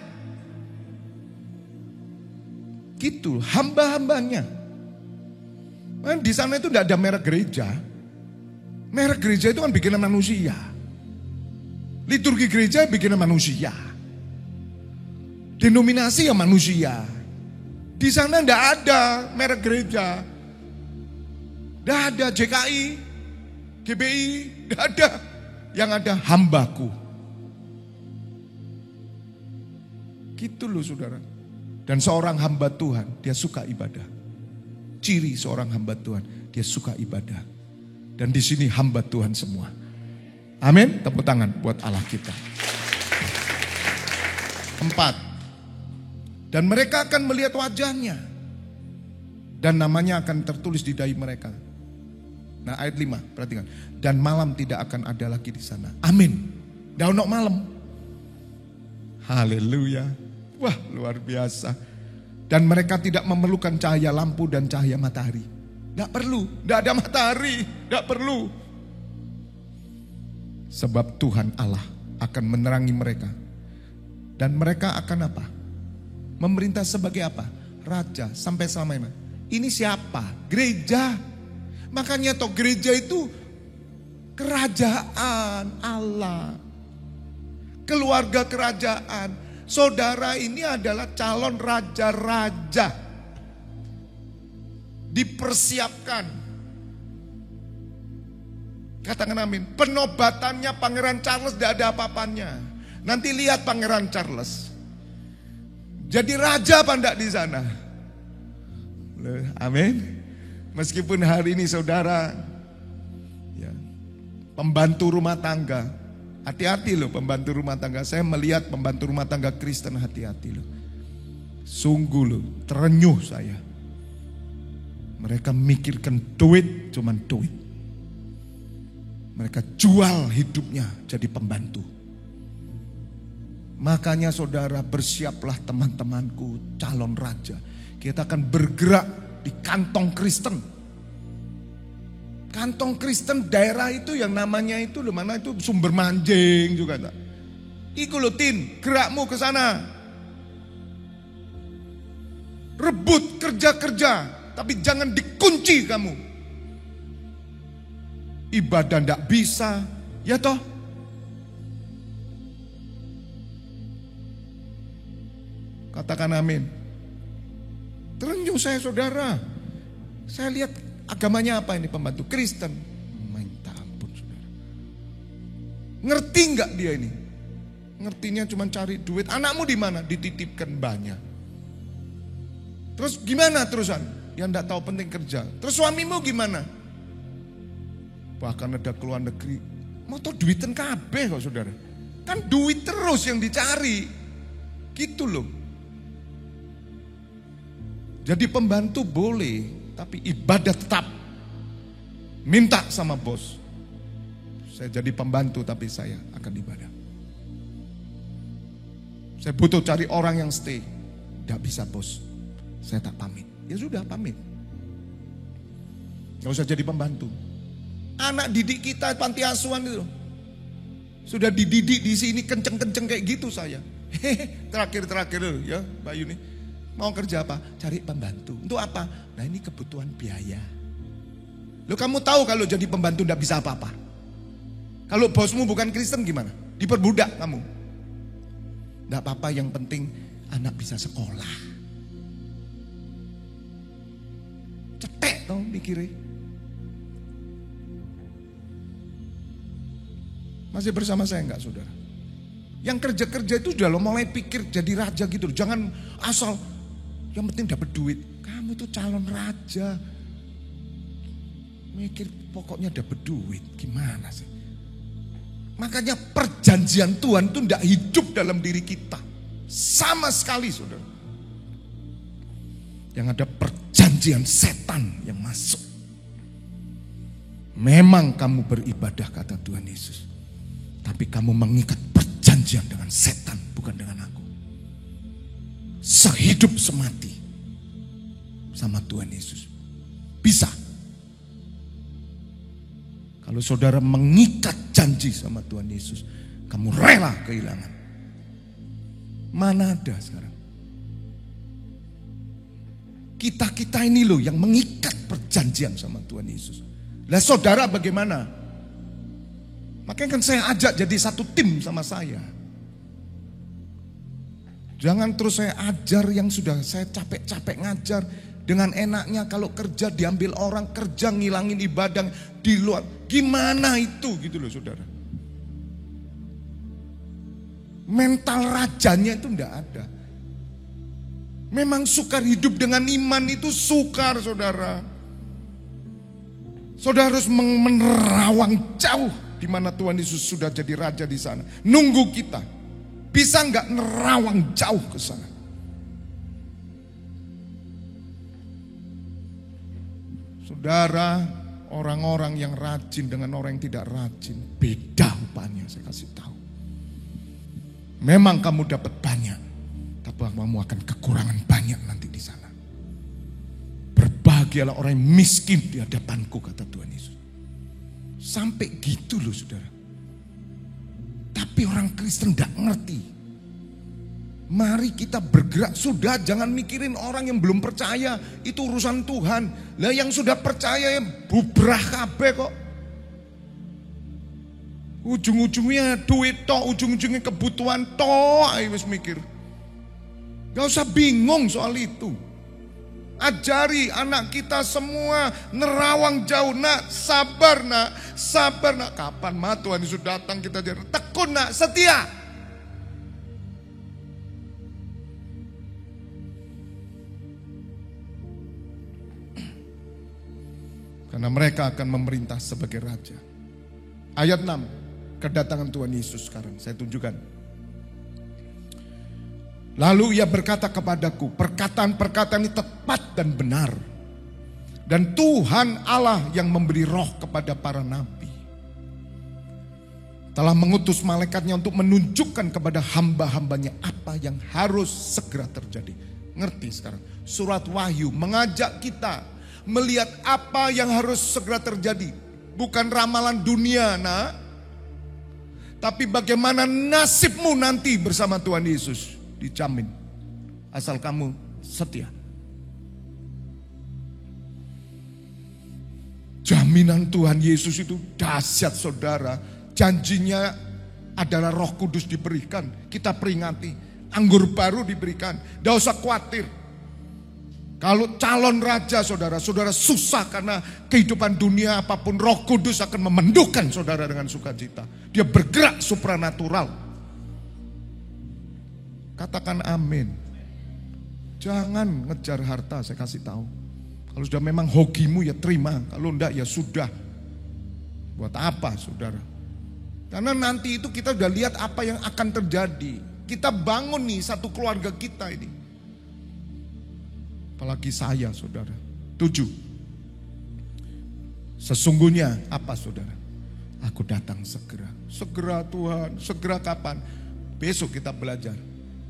Gitu, hamba-hambanya. Di sana itu ndak ada merek gereja. Merek gereja itu kan bikinan manusia. Liturgi gereja bikinan manusia. Denominasi ya manusia. Di sana enggak ada merek gereja. Enggak ada JKI, GBI, enggak ada. Yang ada hambaku. Gitu loh saudara. Dan seorang hamba Tuhan, dia suka ibadah. Ciri seorang hamba Tuhan, dia suka ibadah. Dan di sini hamba Tuhan semua. Amin. Tepuk tangan buat Allah kita. 4. Dan mereka akan melihat wajahnya. Dan namanya akan tertulis di dahi mereka. Nah ayat 5, perhatikan. Dan malam tidak akan ada lagi di sana. Amin. Daun malam. Haleluya. Wah luar biasa. Dan mereka tidak memerlukan cahaya lampu dan cahaya matahari. Tidak perlu. Tidak ada matahari. Tidak perlu. Sebab Tuhan Allah akan menerangi mereka. Dan mereka akan apa? Memerintah sebagai apa? Raja sampai selamanya. Ini siapa? Gereja. Makanya toh gereja itu Kerajaan Allah. Keluarga kerajaan. Saudara ini adalah calon raja-raja. Dipersiapkan. Katakan amin. Penobatannya Pangeran Charles tidak ada apa-apanya. Nanti lihat Pangeran Charles. Jadi raja apa enggak di sana? Amin. Meskipun hari ini saudara ya, pembantu rumah tangga, hati-hati loh pembantu rumah tangga. Saya melihat pembantu rumah tangga Kristen, hati-hati loh. Sungguh loh, terenyuh saya. Mereka mikirkan duit, cuman duit. Mereka jual hidupnya jadi pembantu. Makanya saudara, bersiaplah teman-temanku calon raja. Kita akan bergerak di kantong Kristen. Kantong Kristen daerah itu yang namanya itu loh, mana itu Sumber Manjing juga tak. Iku loh Tin, gerakmu ke sana. Rebut kerja-kerja, tapi jangan dikunci kamu. Ibadah ndak bisa, ya toh? Katakan amin. Terenyuh saya saudara. Saya lihat agamanya apa ini pembantu Kristen. Minta ampun saudara. Ngerti nggak dia ini? Ngertinya cuma cari duit. Anakmu di mana? Dititipkan banyak. Terus gimana terusan? Yang nggak tahu penting kerja. Terus suamimu gimana? Bahkan ada keluar negeri. Mau tau duitan kabeh kok saudara. Kan duit terus yang dicari. Gitu loh. Jadi pembantu boleh, tapi ibadah tetap. Minta sama bos. Saya jadi pembantu tapi saya akan ibadah. Saya butuh cari orang yang stay. Tidak bisa bos. Saya tak pamit. Ya sudah pamit. Gak usah jadi pembantu. Anak didik kita panti asuhan itu. Sudah dididik di sini kenceng-kenceng kayak gitu saya. Terakhir ya Mbak Yuni. Mau kerja apa? Cari pembantu. Untuk apa? Nah ini kebutuhan biaya. Loh kamu tahu kalau jadi pembantu tidak bisa apa-apa. Kalau bosmu bukan Kristen gimana? Diperbudak kamu. Tidak apa-apa, yang penting anak bisa sekolah. Cetek tau mikirnya. Masih bersama saya enggak saudara? Yang kerja-kerja itu sudah lo mulai pikir jadi raja gitu. Jangan asal yang penting dapat duit. Kamu tuh calon raja. Mikir pokoknya dapat duit. Gimana sih? Makanya perjanjian Tuhan itu tidak hidup dalam diri kita. Sama sekali saudara. Yang ada perjanjian setan yang masuk. Memang kamu beribadah kata Tuhan Yesus. Tapi kamu mengikat perjanjian dengan setan, bukan dengan aku. Sehidup semati sama Tuhan Yesus. Bisa. Kalau saudara mengikat janji sama Tuhan Yesus, kamu rela kehilangan. Mana ada sekarang? Kita ini loh yang mengikat perjanjian sama Tuhan Yesus. Lah saudara bagaimana? Makanya kan saya ajak jadi satu tim sama saya. Jangan terus saya ajar yang sudah saya capek-capek ngajar. Dengan enaknya kalau kerja diambil orang, kerja ngilangin ibadah di luar. Gimana itu gitu loh saudara. Mental rajanya itu enggak ada. Memang sukar hidup dengan iman itu sukar saudara. Saudara harus menerawang jauh di mana Tuhan Yesus sudah jadi raja di sana. Nunggu kita. Bisa enggak nerawang jauh ke sana? Saudara, orang-orang yang rajin dengan orang yang tidak rajin, beda upahnya, saya kasih tahu. Memang kamu dapat banyak, tapi kamu akan kekurangan banyak nanti di sana. Berbahagialah orang yang miskin di hadapanku, kata Tuhan Yesus. Sampai gitu loh saudara. Tapi orang Kristen tidak ngerti. Mari kita bergerak. Sudah, jangan mikirin orang yang belum percaya. Itu urusan Tuhan. Lah yang sudah percaya ya bubrah kabeh kok. Ujung-ujungnya duit tok, ujung-ujungnya kebutuhan tok, ayo wis mikir. Gak usah bingung soal itu. Ajari anak kita semua nerawang jauh, nak, sabar nak, sabar nak. Kapan mah Tuhan Yesus datang kita jadi tekun nak, setia. Karena mereka akan memerintah sebagai raja. Ayat 6. Kedatangan Tuhan Yesus sekarang, saya tunjukkan. Lalu ia berkata kepadaku, perkataan-perkataan ini tepat dan benar. Dan Tuhan Allah yang memberi roh kepada para nabi telah mengutus malaikatnya untuk menunjukkan kepada hamba-hambanya apa yang harus segera terjadi. Ngerti sekarang? Surat Wahyu mengajak kita melihat apa yang harus segera terjadi. Bukan ramalan dunia, nak. Tapi bagaimana nasibmu nanti bersama Tuhan Yesus. Dijamin. Asal kamu setia. Jaminan Tuhan Yesus itu dahsyat saudara. Janjinya adalah Roh Kudus diberikan. Kita peringati. Anggur baru diberikan. Tidak usah khawatir. Kalau calon raja saudara, saudara susah karena kehidupan dunia apapun, Roh Kudus akan memendukan saudara dengan sukacita. Dia bergerak supranatural. Katakan amin. Jangan ngejar harta, saya kasih tahu. Kalau sudah memang hokimu ya terima, kalau enggak ya sudah. Buat apa saudara? Karena nanti itu kita udah lihat apa yang akan terjadi. Kita bangun nih satu keluarga kita ini. Apalagi saya saudara. 7. Sesungguhnya apa saudara? Aku datang segera. Segera Tuhan, segera kapan? Besok kita belajar.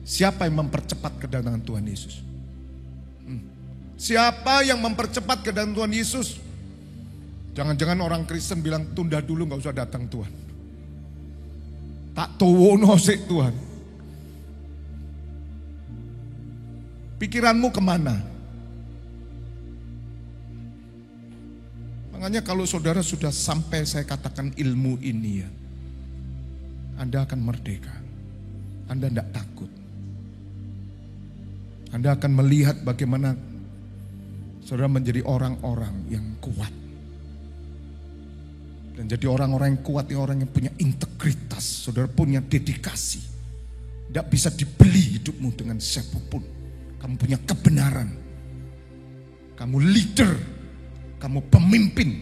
Siapa yang mempercepat kedatangan Tuhan Yesus? Siapa yang mempercepat kedatangan Tuhan Yesus? Jangan-jangan orang Kristen bilang tunda dulu gak usah datang Tuhan. Tak tuwono sik Tuhan. Pikiranmu kemana? Makanya kalau saudara sudah sampai saya katakan ilmu ini ya, Anda akan merdeka. Anda tidak takut. Anda akan melihat bagaimana saudara menjadi orang-orang yang kuat. Dan jadi orang-orang yang kuat, orang yang punya integritas. Saudara punya dedikasi. Tidak bisa dibeli hidupmu dengan siapapun. Kamu punya kebenaran. Kamu leader. Kamu pemimpin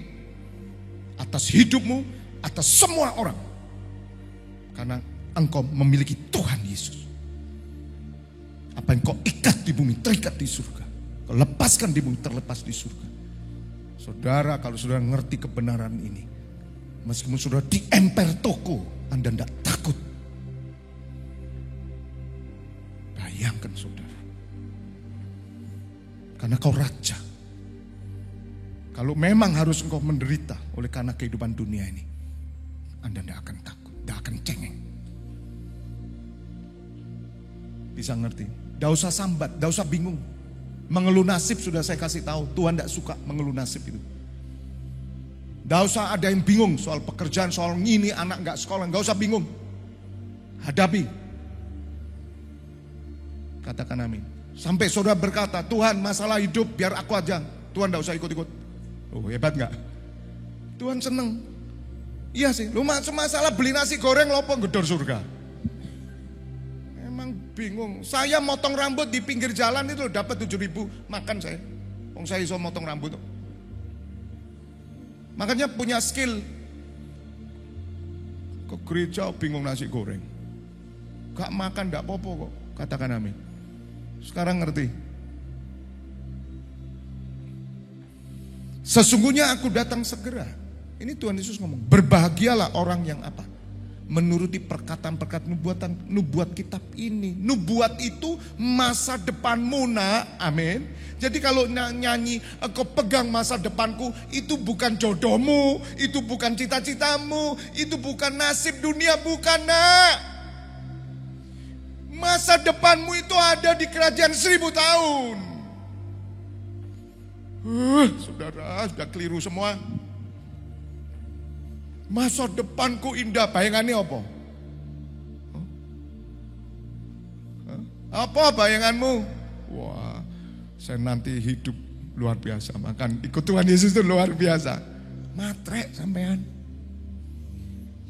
atas hidupmu, atas semua orang. Karena engkau memiliki Tuhan Yesus. Apa yang kau ikat di bumi, terikat di surga. Kau lepaskan di bumi, terlepas di surga. Saudara, kalau saudara ngerti kebenaran ini, meskipun saudara di emper toko, Anda tidak takut. Bayangkan saudara. Karena kau raja. Kalau memang harus engkau menderita oleh karena kehidupan dunia ini, Anda tidak akan takut, tidak akan cengeng. Bisa ngerti? Tidak usah sambat, tidak usah bingung. Mengeluh nasib sudah saya kasih tahu, Tuhan tidak suka mengeluh nasib itu. Tidak usah ada yang bingung soal pekerjaan, soal ngini anak nggak sekolah, nggak usah bingung. Hadapi. Katakan amin. Sampai saudara berkata, Tuhan masalah hidup biar aku aja. Tuhan tidak usah ikut-ikut. Oh hebat gak? Tuhan seneng. Iya sih, lu masalah beli nasi goreng lopo gedor surga. Emang bingung. Saya motong rambut di pinggir jalan itu dapat 7.000 makan saya. Wong saya iso motong rambut. Makanya punya skill. Ke gereja bingung nasi goreng. Gak makan gak popo kok. Katakan amin. Sekarang ngerti. Sesungguhnya aku datang segera. Ini Tuhan Yesus ngomong. Berbahagialah orang yang apa? Menuruti perkataan-perkataan nubuat kitab ini. Nubuat itu masa depanmu nak. Amin. Jadi kalau nyanyi, kau pegang masa depanku. Itu bukan jodohmu. Itu bukan cita-citamu. Itu bukan nasib dunia. Bukan nak. Masa depanmu itu ada di kerajaan 1000 tahun. Saudara sudah keliru semua. Masa depanku indah, bayangannya apa? Apa bayanganmu? Wah, saya nanti hidup luar biasa, makan ikut Tuhan Yesus itu luar biasa. Matre sampean.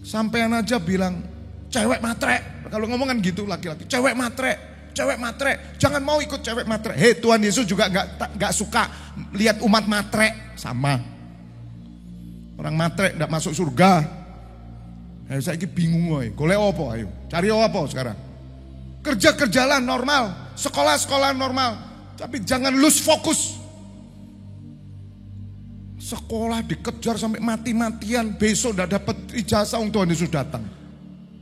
Sampean aja bilang cewek matre. Kalau ngomong kan gitu laki-laki, cewek matre, cewek matre. Jangan mau ikut cewek matre. Hei, Tuhan Yesus juga nggak suka lihat umat matre. Sama. Orang matre nggak masuk surga. Saya ini bingung woy. Golek apa ayo? Cari apa sekarang? Kerja-kerjalah normal, sekolah-sekolah normal. Tapi jangan lose fokus. Sekolah dikejar sampai mati-matian, besok tidak dapat ijazah untuk Tuhan Yesus datang.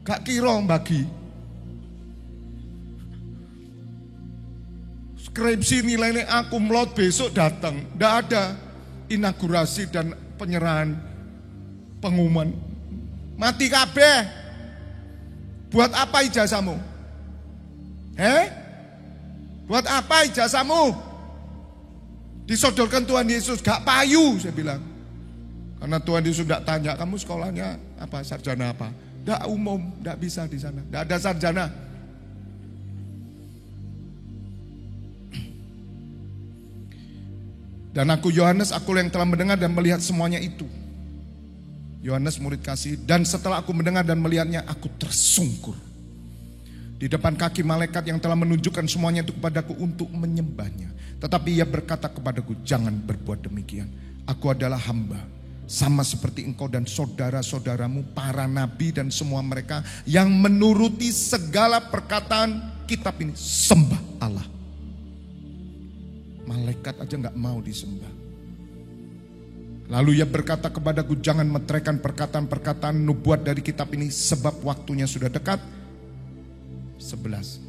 Gak kira bagi. Skripsi nilainya aku melot besok datang. Tidak ada inaugurasi dan penyerahan pengumuman. Mati kabeh. Buat apa ijazahmu? Buat apa ijazahmu? Disodorkan Tuhan Yesus, gak payu saya bilang. Karena Tuhan Yesus tidak tanya, kamu sekolahnya apa, sarjana apa? Tidak umum, tidak bisa di sana, tidak ada sarjana. Dan aku Yohanes, aku yang telah mendengar dan melihat semuanya itu. Yohanes murid kasih, dan setelah aku mendengar dan melihatnya, aku tersungkur di depan kaki malaikat yang telah menunjukkan semuanya itu kepadaku untuk menyembahnya. Tetapi ia berkata kepadaku, jangan berbuat demikian. Aku adalah hamba, sama seperti engkau dan saudara-saudaramu, para nabi dan semua mereka yang menuruti segala perkataan kitab ini. Sembah Allah. Malaikat aja gak mau disembah. Lalu ia berkata kepadaku, jangan meteraikan perkataan-perkataan nubuat dari kitab ini, sebab waktunya sudah dekat. 11.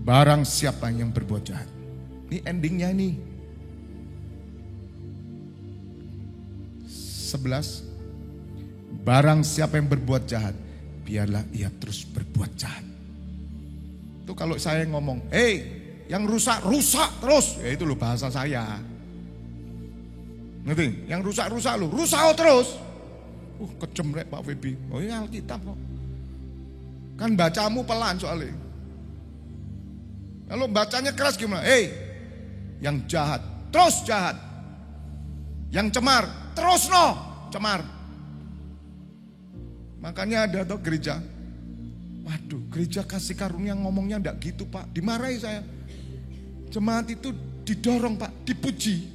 Barang siapa yang berbuat jahat. Ini endingnya ini. 11. Barang siapa yang berbuat jahat, biarlah ia terus berbuat jahat. Itu kalau saya ngomong, yang rusak terus. Ya itu loh bahasa saya. Ngerti? Yang rusak lo, rusak terus. Kejem rek Pak Febi. Oh ini Alkitab kok. Kan bacamu pelan soalnya. Kalau bacanya keras gimana? Yang jahat, terus jahat. Yang cemar, terus cemar. Makanya ada tuh gereja. Waduh, gereja kasih karunia ngomongnya enggak gitu Pak. Dimarahi saya. Jemaat itu didorong Pak, dipuji.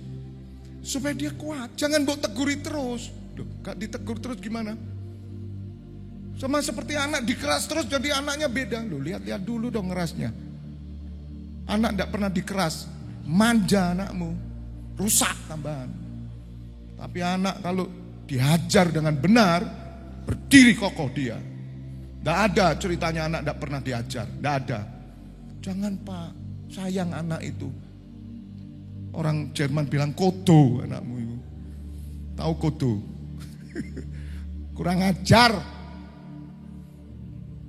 Supaya dia kuat, jangan bawa teguri terus. Duh, gak ditegur terus gimana? Sama seperti anak dikeras terus jadi anaknya beda. Loh, lihat-lihat dulu dong ngerasnya. Anak gak pernah dikeras, manja anakmu, rusak tambahan. Tapi anak kalau dihajar dengan benar, berdiri kokoh dia. Gak ada ceritanya anak gak pernah diajar, gak ada. Jangan Pak, sayang anak itu. Orang Jerman bilang kodo anakmu itu. Tahu kodo? Kurang ajar.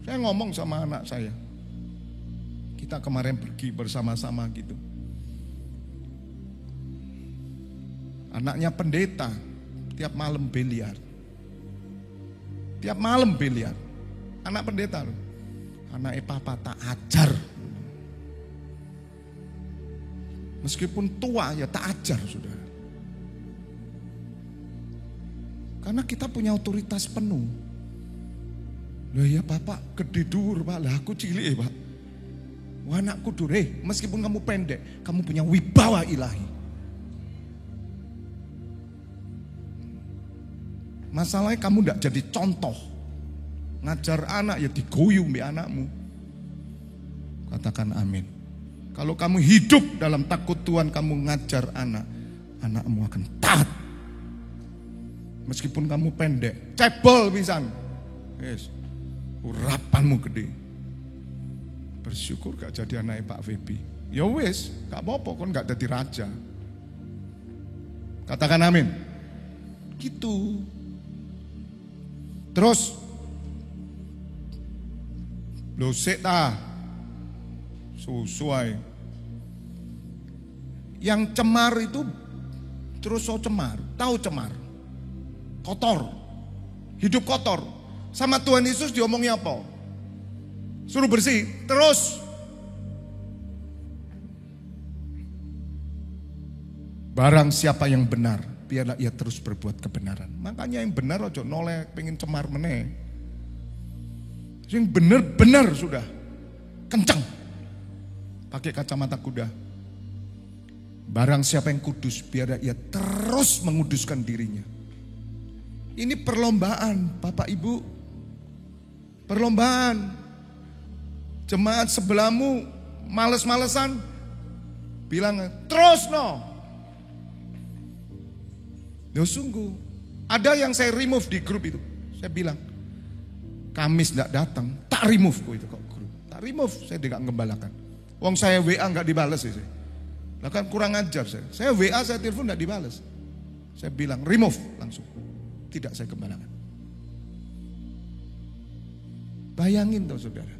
Saya ngomong sama anak saya. Kita kemarin pergi bersama-sama gitu. Anaknya pendeta, tiap malam biliar. Tiap malam biliar. Anak pendeta loh. Anaknya papa tak ajar. Meskipun tua ya tak ajar sudah. Karena kita punya otoritas penuh. Loh ya Bapak gede dur Pak, lah aku cilik Pak. Wah anakku dur, meskipun kamu pendek, kamu punya wibawa ilahi. Masalahnya kamu tidak jadi contoh. Ngajar anak ya diguyung di anakmu. Katakan amin. Kalau kamu hidup dalam takut Tuhan, kamu ngajar anak, anakmu akan taat. Meskipun kamu pendek, cebol pisan. Yes. Urapanmu gede. Bersyukur gak jadi anak Pak Febi. Ya wis, gak apa-apa kon gak jadi raja. Katakan amin. Gitu. Terus lo sik ta. Sesuai. Yang cemar itu terus cemar, tahu cemar. Kotor. hidup kotor. Sama Tuhan Yesus diomongnya apa? Suruh bersih, terus. Barang siapa yang benar, biarlah ia terus berbuat kebenaran. Makanya yang benar ojo noleh pengen cemar meneh. Yang benar-benar sudah kencang. Pakai kacamata kuda. Barang siapa yang kudus, biarlah ia terus menguduskan dirinya. Ini perlombaan, Bapak Ibu. Perlombaan. Jemaat sebelahmu males-malesan, bilang terus no. Ya sungguh. Ada yang saya remove di grup itu. Saya bilang, Kamis tidak datang, tak remove itu kok grup. Tak remove, saya tidak ngembalakan. Wong saya WA nggak dibalas sih. Lah kan kurang ajar saya. Saya WA, saya telepon nggak dibalas. Saya bilang remove langsung. Tidak saya gembalakan. Bayangin tuh saudara.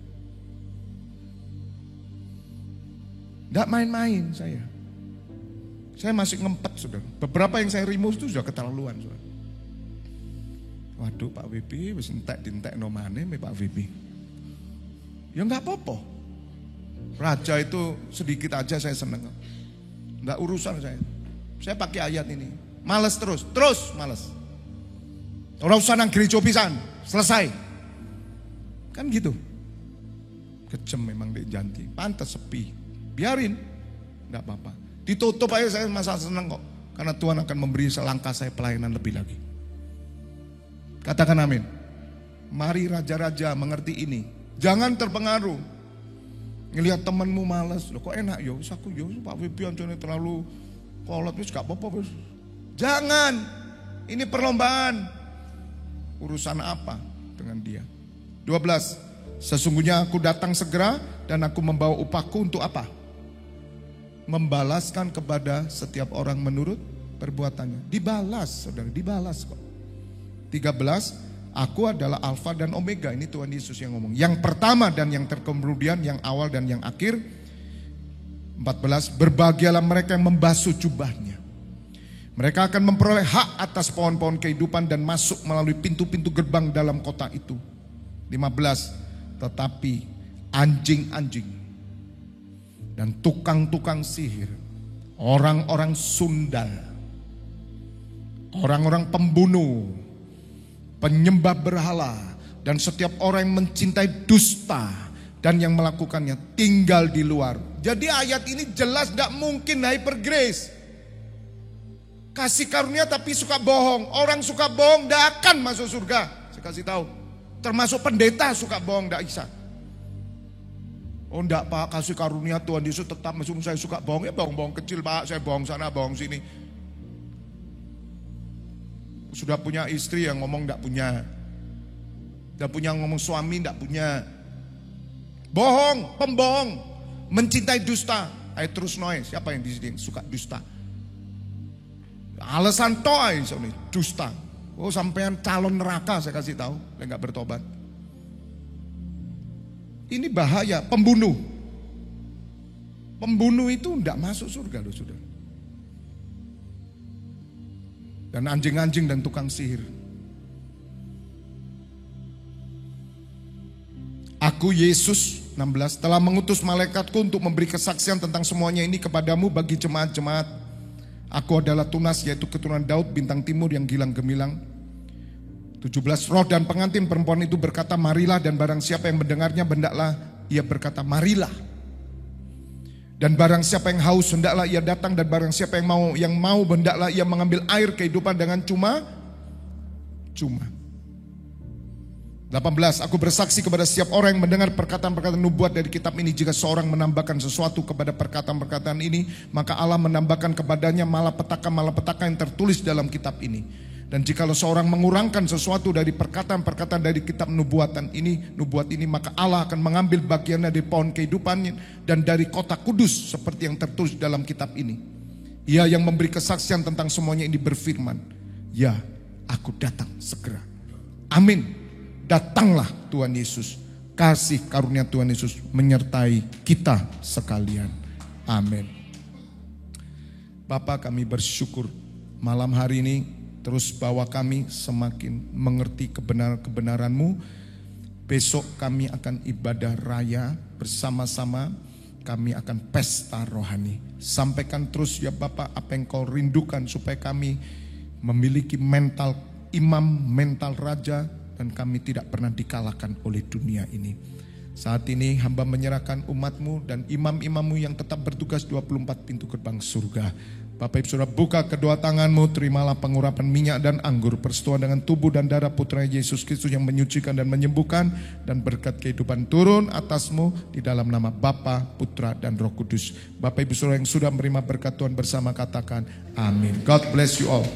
Tidak main-main saya. Saya masih ngempet saudara. Beberapa yang saya remove itu sudah keterlaluan saudara. Waduh Pak WB, wis entek-entek nomane Pak WB. Ya enggak apa-apa. Raja itu sedikit aja saya seneng. Enggak urusan saya. Saya pakai ayat ini. Males terus males. Orang usah nang gereja pisan, selesai. Kan gitu. Kejem memang Dek Janti, pantas sepi. Biarin, enggak apa-apa. Ditutup aja saya masa senang kok. Karena Tuhan akan memberi selangkah saya pelayanan lebih lagi. Katakan amin. Mari raja-raja mengerti ini. Jangan terpengaruh. Ngelihat temanmu malas, loh kok enak ya, aku ya Pak Wibi ancone terlalu kolot wis gak apa-apa wis. Jangan. Ini perlombaan. Urusan apa dengan dia? 12. Sesungguhnya aku datang segera dan aku membawa upahku untuk apa? Membalaskan kepada setiap orang menurut perbuatannya. Dibalas, saudara, dibalas kok. 13, aku adalah Alfa dan Omega. Ini Tuhan Yesus yang ngomong. Yang pertama dan yang terkemudian, yang awal dan yang akhir. 14, berbahagialah mereka yang membasuh jubahnya. Mereka akan memperoleh hak atas pohon-pohon kehidupan dan masuk melalui pintu-pintu gerbang dalam kota itu. 15, tetapi anjing-anjing dan tukang-tukang sihir, orang-orang sundal, orang-orang pembunuh, penyembah berhala, dan setiap orang yang mencintai dusta dan yang melakukannya tinggal di luar. Jadi ayat ini jelas tidak mungkin hyper grace. Kasih karunia tapi suka bohong. Orang suka bohong tidak akan masuk surga. Saya kasih tahu. Termasuk pendeta suka bohong tidak bisa. Oh enggak Pak, kasih karunia Tuhan Yesus tetap meskipun saya suka bohong. Ya bohong-bohong kecil Pak, saya bohong sana, bohong sini. Sudah punya istri yang ngomong enggak punya. Sudah punya ngomong suami enggak punya. Bohong, pembohong, mencintai dusta. Ayo terus noy, siapa yang di sini suka dusta? Alasan toy soalnya dusta. Oh sampean calon neraka saya kasih tahu, saya enggak bertobat. Ini bahaya, pembunuh. Pembunuh itu enggak masuk surga loh saudara. Dan anjing-anjing dan tukang sihir. Aku Yesus 16 telah mengutus malaikatku untuk memberi kesaksian tentang semuanya ini kepadamu bagi jemaat-jemaat. Aku adalah Tunas yaitu keturunan Daud bintang timur yang gilang gemilang. 17 roh dan pengantin perempuan itu berkata marilah dan barang siapa yang mendengarnya hendaklah ia berkata marilah. Dan barang siapa yang haus hendaklah ia datang dan barang siapa yang mau hendaklah ia mengambil air kehidupan dengan cuma. 18 aku bersaksi kepada setiap orang yang mendengar perkataan-perkataan nubuat dari kitab ini, jika seorang menambahkan sesuatu kepada perkataan-perkataan ini, maka Allah menambahkan kepadanya malapetaka yang tertulis dalam kitab ini. Dan jikalau seorang mengurangkan sesuatu dari perkataan-perkataan dari kitab nubuat ini, maka Allah akan mengambil bagiannya dari pohon kehidupan dan dari kota kudus seperti yang tertulis dalam kitab ini. Ia yang memberi kesaksian tentang semuanya ini berfirman, ya, aku datang segera. Amin. Datanglah Tuhan Yesus. Kasih karunia Tuhan Yesus menyertai kita sekalian. Amin. Bapa, kami bersyukur malam hari ini Terus bawa kami semakin mengerti kebenaran-kebenaran-Mu. Besok kami akan ibadah raya bersama-sama. Kami akan pesta rohani. Sampaikan terus ya Bapak apa yang Kau rindukan supaya kami memiliki mental imam, mental raja, dan kami tidak pernah dikalahkan oleh dunia ini. Saat ini hamba menyerahkan umat-Mu dan imam-imam-Mu yang tetap bertugas 24 pintu gerbang surga. Bapak Ibu Saudara, buka kedua tangan-Mu, terimalah pengurapan minyak dan anggur, persetujuan dengan tubuh dan darah Putra Yesus Kristus yang menyucikan dan menyembuhkan, dan berkat kehidupan turun atas-Mu di dalam nama Bapa, Putra, dan Roh Kudus. Bapak Ibu Saudara yang sudah menerima berkat Tuhan bersama katakan amin. God bless you all.